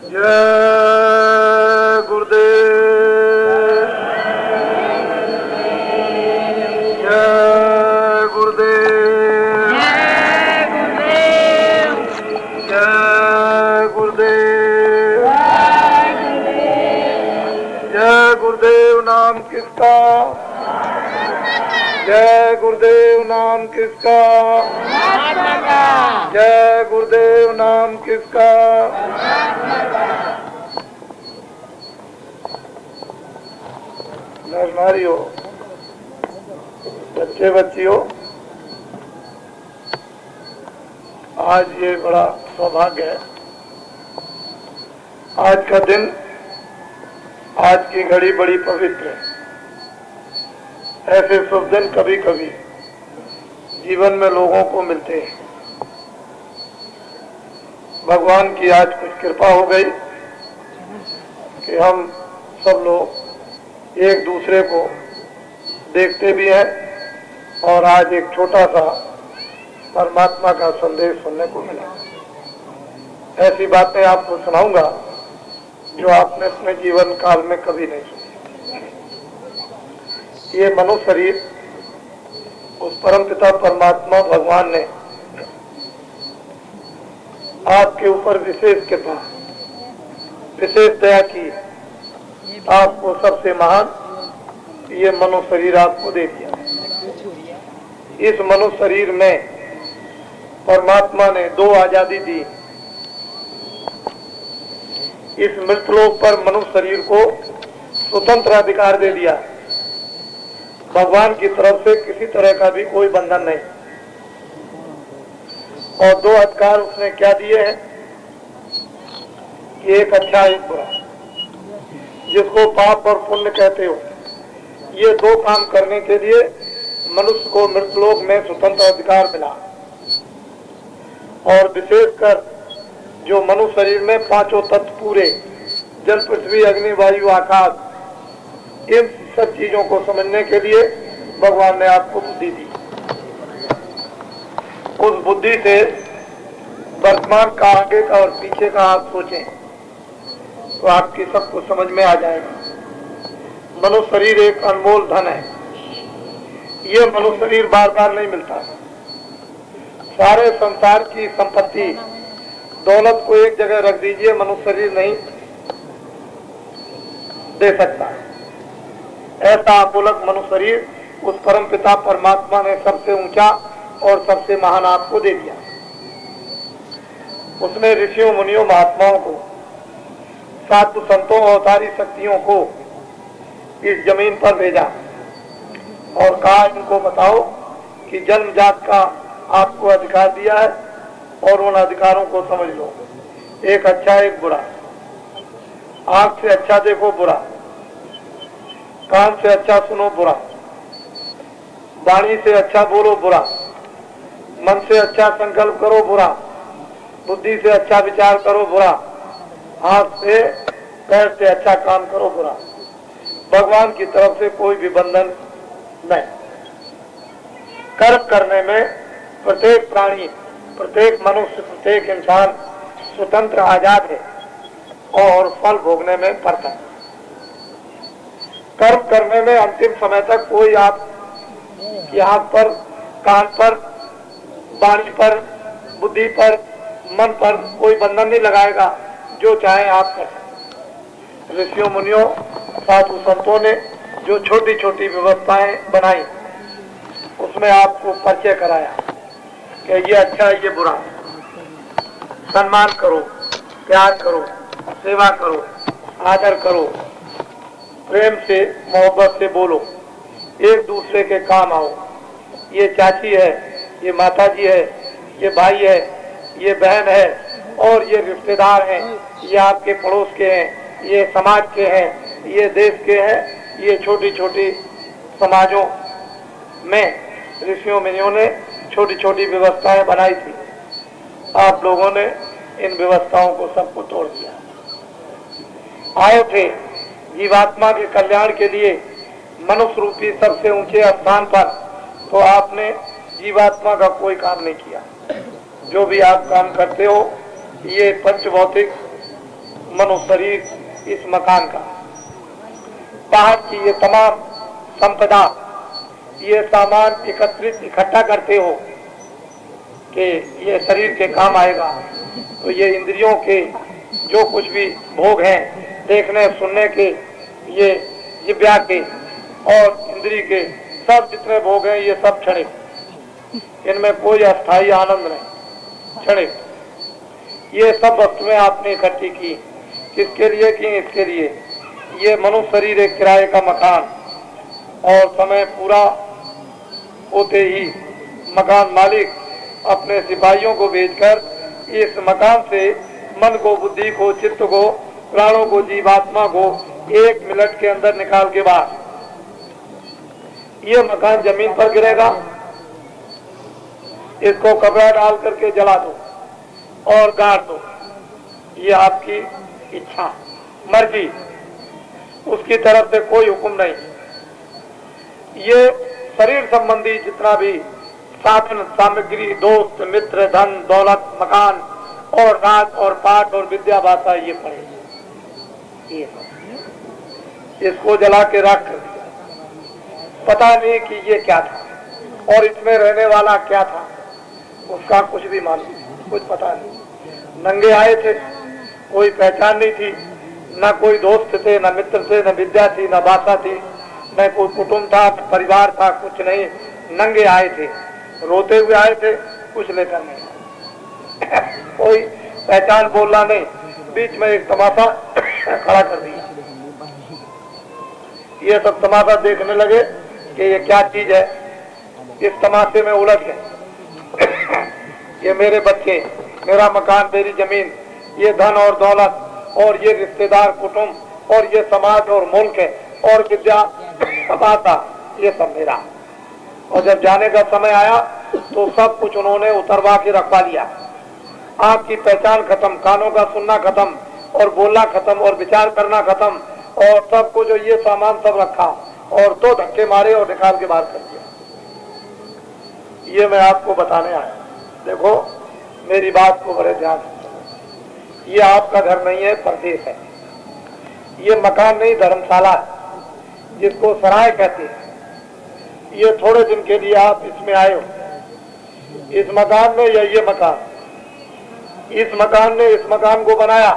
जय गुरुदेव, जय गुरुदेव, जय गुरुदेव, जय गुरुदेव नाम किसका, जय गुरुदेव नाम किसका, जय गुरुदेव नाम किसका। नारियो, बच्चे बच्चियों, आज ये बड़ा सौभाग्य है। आज का दिन, आज की घड़ी बड़ी पवित्र है। ऐसे शुभ दिन कभी कभी जीवन में लोगों को मिलते हैं। भगवान की आज कुछ कृपा हो गई कि हम सब लोग एक दूसरे को देखते भी हैं और आज एक छोटा सा परमात्मा का संदेश सुनने को मिला। ऐसी बातें आपको सुनाऊंगा जो आपने अपने जीवन काल में कभी नहीं सुनी। ये मनुष्य शरीर उस परमपिता परमात्मा भगवान ने आपके ऊपर विशेष कृपा, विशेष दया की, आपको सबसे महान ये मनुष्य शरीर आपको दे दिया। इस मनुष्य शरीर में परमात्मा ने दो आजादी दी। इस मृतलोक पर मनुष्य शरीर को स्वतंत्र अधिकार दे दिया। भगवान की तरफ से किसी तरह का भी कोई बंधन नहीं। और दो अधिकार उसने क्या दिए हैं कि एक अच्छा एक बुरा, जिसको पाप और पुण्य कहते हो। ये दो काम करने के लिए मनुष्य को मृतलोक में स्वतंत्र अधिकार मिला। और विशेषकर जो मनुष्य शरीर में पांचों तत्व पूरे, जल पृथ्वी अग्नि वायु आकाश, इन सब चीजों को समझने के लिए भगवान ने आपको बुद्धि दी। उस बुद्धि से वर्तमान का, आगे का और पीछे का आप सोचें तो आपकी सबको समझ में आ जाएगा। मनुष्य शरीर एक अनमोल धन है। ये मनुष्य शरीर बार बार नहीं मिलता। सारे संसार की संपत्ति, दौलत को एक जगह रख दीजिए, मनुष्य शरीर नहीं दे सकता। ऐसा अपुलक मनुष्य शरीर उस परम पिता परमात्मा ने सबसे ऊंचा और सबसे महान आपको दे दिया। उसने ऋषियों मुनियों महात्माओं को, साधु संतों और अवतारी शक्तियों को इस जमीन पर भेजा और कहा, इनको बताओ कि जन्मजात का आपको अधिकार दिया है और उन अधिकारों को समझ लो। एक अच्छा एक बुरा, आंख से अच्छा देखो बुरा, कान से अच्छा सुनो बुरा, वाणी से अच्छा बोलो बुरा, मन से अच्छा संकल्प करो बुरा, बुद्धि से अच्छा विचार करो बुरा, हाथ से पैर से अच्छा काम करो बुरा। भगवान की तरफ से कोई भी बंधन नहीं। कर्म करने में प्रत्येक प्राणी, प्रत्येक मनुष्य, प्रत्येक इंसान स्वतंत्र आजाद है और फल भोगने में पड़ता है। कर्म करने में अंतिम समय तक कोई आप की आंख पर, कान पर, वाणी पर, बुद्धि पर, मन पर कोई बंधन नहीं लगाएगा। जो चाहे आप करें। ऋषियों मुनियों साधु संतों ने जो छोटी छोटी व्यवस्थाएं बनाई, उसमें आपको परिचय कराया कि ये अच्छा ये बुरा, सम्मान करो, प्यार करो, सेवा करो, आदर करो, प्रेम से मोहब्बत से बोलो, एक दूसरे के काम आओ। ये चाची है, ये माता जी है, ये भाई है, ये बहन है और ये रिश्तेदार हैं, ये आपके पड़ोस के हैं, ये समाज के हैं, ये देश के हैं। ये छोटी छोटी समाजों में ऋषियों मुनियों ने छोटी छोटी व्यवस्थाएं बनाई थी। आप लोगों ने इन व्यवस्थाओं को सबको तोड़ दिया। आए थे जीवात्मा के कल्याण के लिए मनुष्य रूपी सबसे ऊंचे स्थान पर, तो आपने जीवात्मा का कोई काम नहीं किया। जो भी आप काम करते हो ये पंच भौतिक मनो शरीर इस मकान का, बाहर की ये तमाम संपदा, ये सामान एकत्रित इकट्ठा करते हो कि ये शरीर के काम आएगा, तो ये इंद्रियों के जो कुछ भी भोग हैं, देखने सुनने के, ये जिह्वा के और इंद्रिय के सब जितने भोग हैं, ये सब क्षणिक, इनमें कोई अस्थायी आनंद नहीं, क्षणिक। ये सब वस्तुएं आपने इकट्ठी की, किसके लिए की? इसके लिए ये मनुष्य शरीर एक किराए का मकान, और समय पूरा होते ही मकान मालिक अपने सिपाहियों को भेजकर इस मकान से मन को, बुद्धि को, चित्त को, प्राणों को, जीवात्मा को 1 मिनट के अंदर निकाल के बाहर, ये मकान जमीन पर गिरेगा, इसको कपड़ा डाल करके जला दो और गाड़ दो, ये आपकी इच्छा, मर्जी, उसकी तरफ से कोई हुक्म नहीं। ये शरीर संबंधी जितना भी साधन सामग्री, दोस्त मित्र, धन दौलत, मकान और राज और पाठ और विद्या भाषा, ये पड़े, ये इसको जला के रख कर दिया। पता नहीं कि ये क्या था और इसमें रहने वाला क्या था, उसका कुछ भी मालूम, कुछ पता नहीं। नंगे आए थे, कोई पहचान नहीं थी, न कोई दोस्त थे, न मित्र थे, न विद्या थी, न भाषा थी, न कोई कुटुंब था, न परिवार था, कुछ नहीं। नंगे आए थे, रोते हुए आए थे, कुछ लेकर नहीं कोई पहचान बोलना नहीं। बीच में एक तमाशा खड़ा कर दिया, ये सब तमाशा देखने लगे कि ये क्या चीज है। इस तमाशे में उलझ गए ये मेरे बच्चे, मेरा मकान, मेरी जमीन, ये धन और दौलत और ये रिश्तेदार, कुटुंब और ये समाज और मुल्क है और विद्या भाषा, ये सब मेरा। और जब जाने का समय आया तो सब कुछ उन्होंने उतरवा के रखवा लिया। आँख की पहचान खत्म, कानों का सुनना खत्म और बोलना खत्म और विचार करना खत्म, और सब कुछ ये सामान सब रखा और 2 धक्के मारे और निकाल के बाहर कर दिया। ये मैं आपको बताने आया। देखो, मेरी बात को बड़े ध्यान से सुनो। ये आपका घर नहीं है, परदेश है। ये मकान नहीं, धर्मशाला है, जिसको सराय कहते हैं। ये थोड़े दिन के लिए आप इसमें आए हो। इस मकान में, या ये मकान, इस मकान ने इस मकान को बनाया।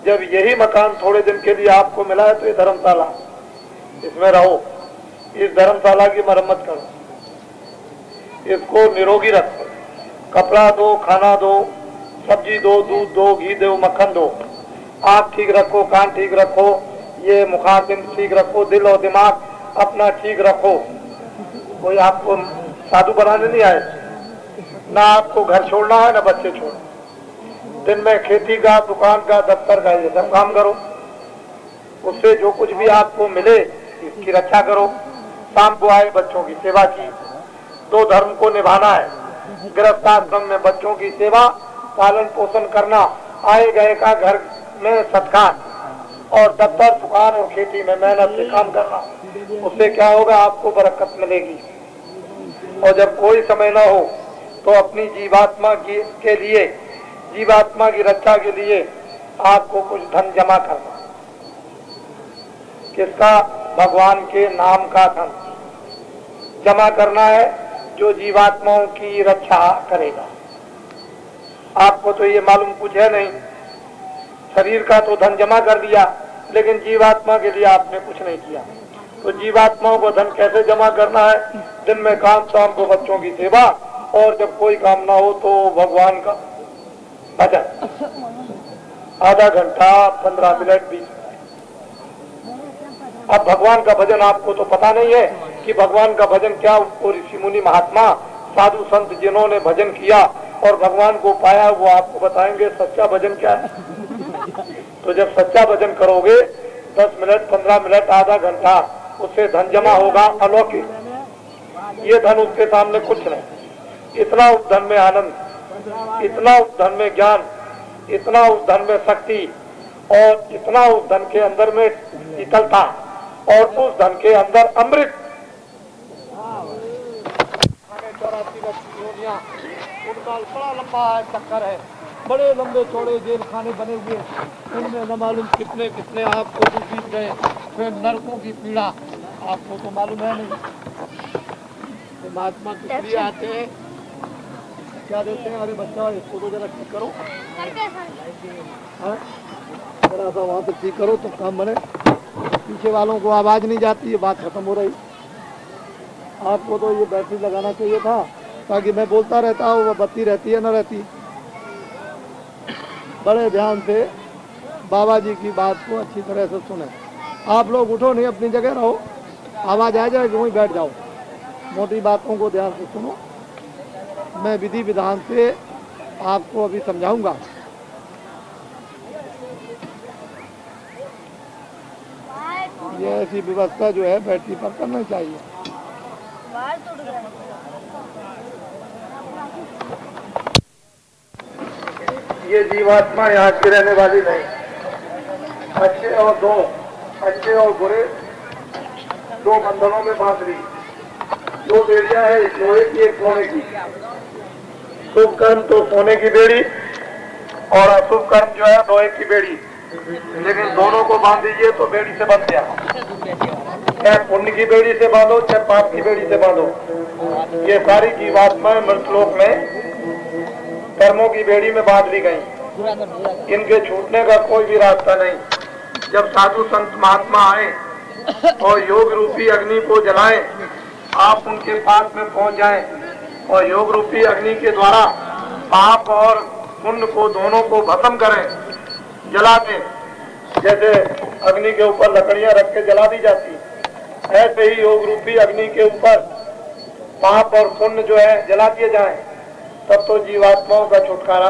जब यही मकान थोड़े दिन के लिए आपको मिला है तो ये धर्मशाला, इसमें रहो, इस धर्मशाला की मरम्मत करो, इसको निरोगी रखो, कपड़ा दो, खाना दो, सब्जी दो, दूध दो, घी दो, मक्खन दो, आँख ठीक रखो, कान ठीक रखो, ये मुखातिन ठीक रखो, दिल और दिमाग अपना ठीक रखो। कोई आपको साधु बनाने नहीं आए, ना आपको घर छोड़ना है, ना बच्चे छोड़ना। दिन में खेती का, दुकान का, दफ्तर का, ये सब काम करो। उससे जो कुछ भी आपको मिले इसकी रक्षा करो। शाम को आए, बच्चों की सेवा की। 2 धर्म को निभाना है। गृहस्थाश्रम में बच्चों की सेवा, पालन पोषण करना, आए गए का घर में सत्कार, और दफ्तर, दुकान और खेती में मेहनत से काम करना। उससे क्या होगा? आपको बरकत मिलेगी। और जब कोई समय न हो तो अपनी जीवात्मा के लिए, जीवात्मा की रक्षा के लिए आपको कुछ धन जमा करना। किसका? भगवान के नाम का धन जमा करना है, जो जीवात्माओं की रक्षा करेगा। आपको तो ये मालूम कुछ है नहीं। शरीर का तो धन जमा कर दिया, लेकिन जीवात्मा के लिए आपने कुछ नहीं किया। तो जीवात्माओं को धन कैसे जमा करना है? दिन में काम, शाम को बच्चों की सेवा, और जब कोई काम ना हो तो भगवान का भजन, आधा घंटा 15 मिनट 20 मिनट। अब भगवान का भजन आपको तो पता नहीं है कि भगवान का भजन क्या। उसको ऋषि मुनि, महात्मा, साधु संत जिन्होंने भजन किया और भगवान को पाया, वो आपको बताएंगे सच्चा भजन क्या है। तो जब सच्चा भजन करोगे 10 मिनट, 15 मिनट, आधा घंटा, उससे धन जमा होगा अलौकिक। ये धन उसके सामने कुछ नहीं। इतना उस धन में आनंद, इतना उस धन में ज्ञान, इतना उस धन में शक्ति, और इतना उस धन के अंदर में शीतलता, और उस धन के अंदर अमृत। 84 उनका बड़ा लंबा चक्कर है। बड़े लंबे चौड़े जेल खाने बने हुए, उनमें न मालूम कितने कितने आपको बीत गए, फिर नरकों की पीड़ा आपको तो मालूम है नहीं। तो महात्मा किस लिए आते हैं, क्या देते हैं? अरे बच्चा इसको तो जरा ठीक करो, जरा सा वहाँ पे ठीक करो तो काम बने। पीछे वालों को आवाज नहीं जाती है, बात खत्म हो रही। आपको तो ये बैटरी लगाना चाहिए था ताकि मैं बोलता रहता हूँ, वो बत्ती रहती है न रहती। बड़े ध्यान से बाबा जी की बात को अच्छी तरह से सुने। आप लोग उठो नहीं, अपनी जगह रहो, आवाज आ जाएगी वहीं बैठ जाओ। मोटी बातों को ध्यान से सुनो, मैं विधि विधान से आपको अभी समझाऊंगा। ये ऐसी व्यवस्था जो है बैटरी पर करना चाहिए। ये जीवात्मा यहाँ की रहने वाली नहीं। अच्छे और बुरे दो बंधनों में बांध ली। दो बेड़ियां है, एक लोहे की एक सोने की। शुभ कर्म तो सोने की बेड़ी और अशुभ कर्म जो है लोहे की बेड़ी, लेकिन दोनों को बांध दीजिए तो बेड़ी से बंध गया। चाहे पुण्य की बेड़ी से बांधो चाहे पाप की बेड़ी से बांधो, ये सारी जीवात्माएं मृतलोक में कर्मों की बेड़ी में बांध ली गई। इनके छूटने का कोई भी रास्ता नहीं। जब साधु संत महात्मा आए और योग रूपी अग्नि को जलाएं, आप उनके पास में पहुंच जाएं और योग रूपी अग्नि के द्वारा पाप और पुण्य को दोनों को भस्म करें, जला दें। जैसे अग्नि के ऊपर लकड़ियां रख के जला दी जाती, ऐसे ही योग रूपी अग्नि के ऊपर पाप और पुण्य जो है जला दिए जाएं, तब तो जीवात्माओं का छुटकारा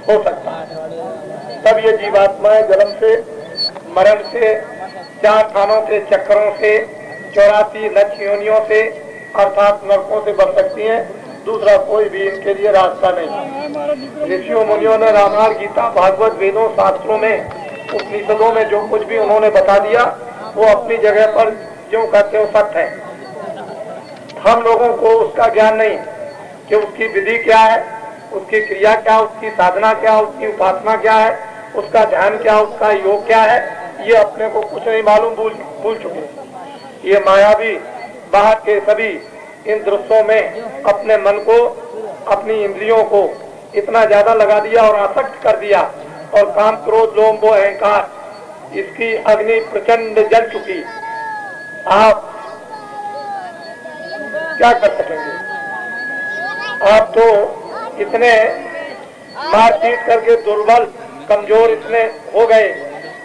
हो सकता है। तब ये जीवात्माएं जन्म से, मरण से, 4 थानों के चक्रों से, 84 लक्ष योनियों से अर्थात नरकों से बच सकती हैं। दूसरा कोई भी इनके लिए रास्ता नहीं। ऋषियों मुनियों ने रामायण, गीता, भागवत, वेदों, शास्त्रों में, उपनिषदों में जो कुछ भी उन्होंने बता दिया वो अपनी जगह पर जो कहते हो सत्य है। हम लोगों को उसका ज्ञान नहीं कि उसकी विधि क्या है, उसकी क्रिया क्या, उसकी साधना क्या, उसकी उपासना क्या है, उसका ध्यान क्या, उसका योग क्या है, ये अपने को कुछ नहीं मालूम, भूल चुके। ये मायावी बाहर के सभी इन दृश्यों में अपने मन को, अपनी इंद्रियों को इतना ज्यादा लगा दिया और आसक्त कर दिया, और काम, क्रोध, लोभ, मोह, अहंकार, इसकी अग्नि प्रचंड जल चुकी। आप क्या कर सकेंगे? आप तो इतने मारपीट करके दुर्बल, कमजोर इतने हो गए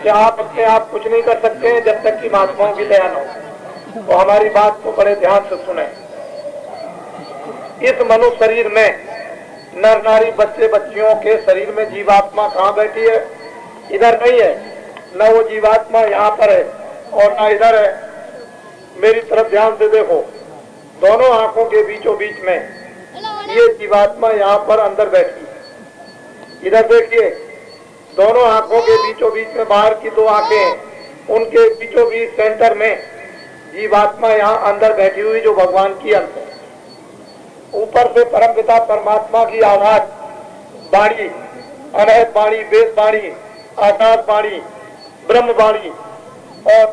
कि आप अपने आप कुछ नहीं कर सकते हैं जब तक कि महात्माओं की दया न हो। तो हमारी बात को बड़े ध्यान से सुने। इस मनुष्य शरीर में नर नारी, बच्चे बच्चियों के शरीर में जीवात्मा कहाँ बैठी है? इधर नहीं है। न वो जीवात्मा यहाँ पर है और न इधर है। मेरी तरफ ध्यान से देखो, दोनों आंखों के बीचों बीच में ये जीवात्मा यहाँ पर अंदर बैठी। इधर देखिए, दोनों आंखों के बीचों बीच में बाहर की 2 आंखें हैं, उनके बीचों बीच सेंटर में जीवात्मा यहाँ अंदर बैठी हुई, जो भगवान की अंश है। ऊपर से परमपिता परमात्मा की आवाज, वाणी, अनहद वाणी, वेद वाणी, आकाश वाणी, ब्रह्म वाणी और